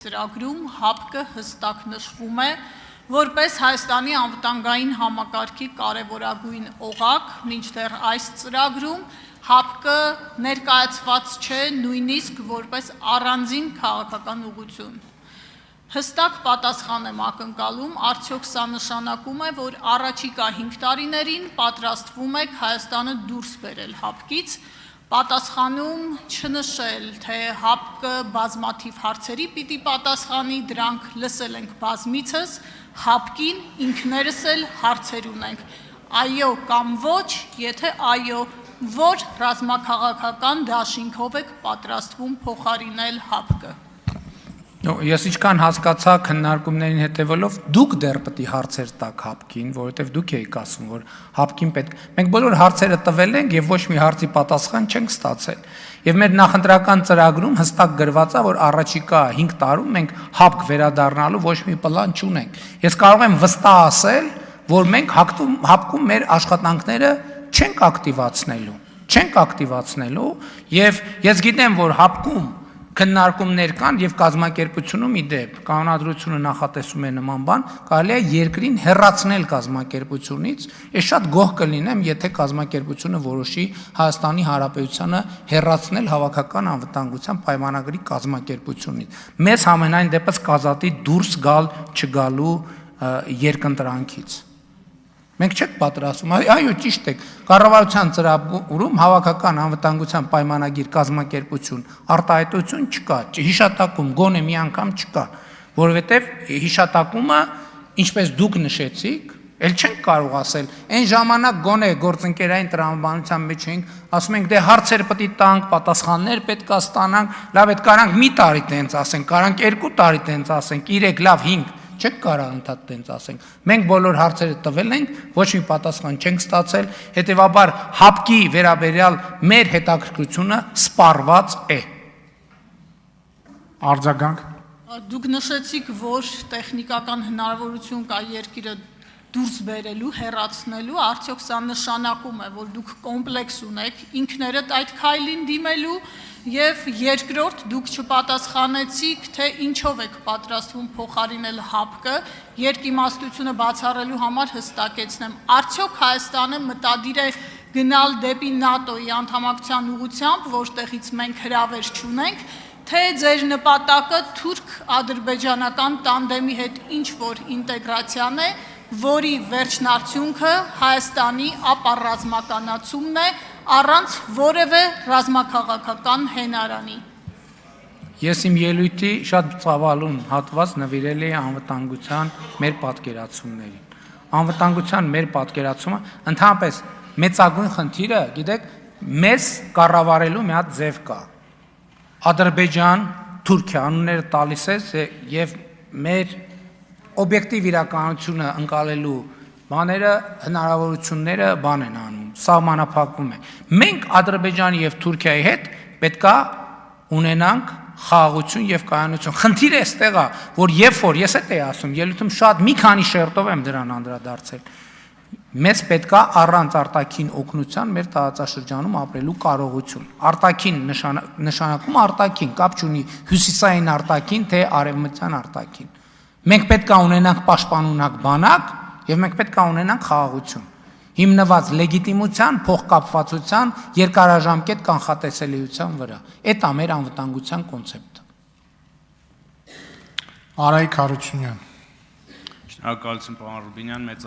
Ծրագրում ՀԱՊԿ-ը հստակ նշվում է որպես Հայաստանի անվտանգային համակարգի կարևորագույն օղակ, մինչդեռ այս ծրագրում ՀԱՊԿ-ը ներկայացված չէ նույնիսկ որպես առանձին քաղաքական ուղղություն։ Հստակ պատասխան եմ ակնկալում, արդյոք սա նշանակում է, որ առաջիկա 5 տարիներին պատրաստվում եք Հայաստանը դուրս բերել ՀԱՊԿ-ից, պատասխանում չնշել, թե ՀԱՊԿ-ը բազմաթիվ հարցերի պիտի պատասխանի, դրանք լսել ենք բազմիցս, ՀԱՊԿ-ին ինքներս էլ հարցեր ունենք, այո կամ ոչ, եթե այո, որ ռազմաքաղաքական դաշինքով եք պատրաստվում փոխարինել ՀԱՊԿ-ը։ Ես ինչքան հասկացա քննարկումներին հետևելով, դուք դեռ պետք է հարցեր տաք ՀԱՊԿ-ին, որովհետև դուք եք ասում, որ ՀԱՊԿ-ին պետք։ Մենք բոլոր հարցերը տվել ենք եւ ոչ մի հարցի պատասխան չենք ստացել։ Եվ մեր նախընտրական ծրագրում հստակ գրված է, որ առաջիկա 5 տարում մենք ՀԱՊԿ վերադառնալու ոչ մի պլան չունենք։ Ես կարող եմ վստահ ասել, որ մենք ՀԱՊԿ-ում մեր աշխատանքները չենք ակտիվացնելու եւ ես գիտեմ, որ ՀԱՊԿ-ում քննարկումներ կան եւ կազմակերպությունում իդեպ կանոնադրությունը նախատեսում է նման բան, կարելի է երկրին հեռացնել կազմակերպությունից, ես շատ գոհ կլինեմ, եթե կազմակերպությունը որոշի Հայաստանի Հանրապետությանը հեռացնել հավաքական անվտանգության պայմանագրի կազմակերպությունից։ Մեզ համենայն դեպս կազատի դուրս գալ չգալու երկընտրանքից։ Մենք չենք պատրաստվում, այո, ճիշտ եք, կառավարության ծրագրում հավաքական անվտանգության պայմանագիր կազմակերպություն արտահայտություն չկա, հիշատակում գոնե մի անգամ չկա, որովհետև հիշատակումը, ինչպես դուք նշեցիք, էլ չենք կարող ասել, այն ժամանակ գոնե գործընկերային տրամաբանության մեջ էինք, ասում ենք դե հարցեր պետք է տանք, պատասխաններ պետք է ստանանք, լավ այդ կարանք մի տարի տենց ասենք, կարանք 2 տարի տենց ասենք, 3, լավ 5 չեք կարող ընդհանուր տենց ասենք։ Մենք բոլոր հարցերը տվել ենք, ոչ մի պատասխան չենք ստացել, հետևաբար ՀԱՊԿ-ի վերաբերյալ մեր հետաքրքրությունը սպառված է։ Արձագանք։ Դուք նշեցիք, որ տեխնիկական հնարավորություն կա երկիրը դուրս բերելու, հեռացնելու, արդյոք սա նշանակում է, որ դուք կոմպլեքս ունեք ինքներդ այդ քայլին դիմելու եւ երկրորդ դուք չպատասխանեցիք, թե ինչով եք պատրաստվում փոխարինել ՀԱՊԿ-ը, երկիմաստությունը բացառելու համար հստակեցնեմ, արդյոք Հայաստանը մտադիր է գնալ դեպի ՆԱՏՕ-ի անդամակցության ուղղությամբ, որտեղից մենք հրավեր չունենք, թե ձեր նպատակը թուրք-ադրբեջանական տանդեմի հետ ինչ-որ ինտեգրացիան է, որի վերջնարդյունքը Հայաստանի ապառազմականացումն է առանց որևէ ռազմաքաղաքական հենարանի։ Ես իմ ելույթի շատ ծավալուն հատված նվիրել էի անվտանգության մեր պատկերացումներին։ Անվտանգության մեր պատկերացումը ընդհանրապես մեծագույն խնդիրը, գիտեք, մեզ կառավարելու մի հատ ձև կա։ Ադրբեջան, Թուրքիա անունները տալիս ես եւ մեր օբյեկտիվ իրականությունը ընկալելու բաները, հնարավորությունները բան են անում, սահմանափակվում է։ Մենք Ադրբեջանի եւ Թուրքիայի հետ պետքա ունենանք խաղաղություն եւ կայանություն։ Խնդիրը այստեղ է, որ երբ որ ես էի ասում, ելույթում շատ մի քանի շերտով եմ դրան անդրադարձել։ Մեզ պետքա առանց արտաքին օգնության մեր տարածաշրջանում ապրելու կարողություն։ Արտաքին նշանակում արտաքին, կապ չունի հյուսիսային արտաքին, թե արևմտյան արտաքին։ Մենք պետք է ունենանք պաշտպանունակ բանակ եւ մենք պետք է ունենանք խաղաղություն հիմնված լեգիտիմության, փոխկապվածության, երկարաժամկետ կանխատեսելիության վրա։ Այդ է մեր անվտանգության կոնցեպտը։ Արայիկ Հարությունյան։ Շնորհակալություն, պարոն Ռուբինյան, մեծ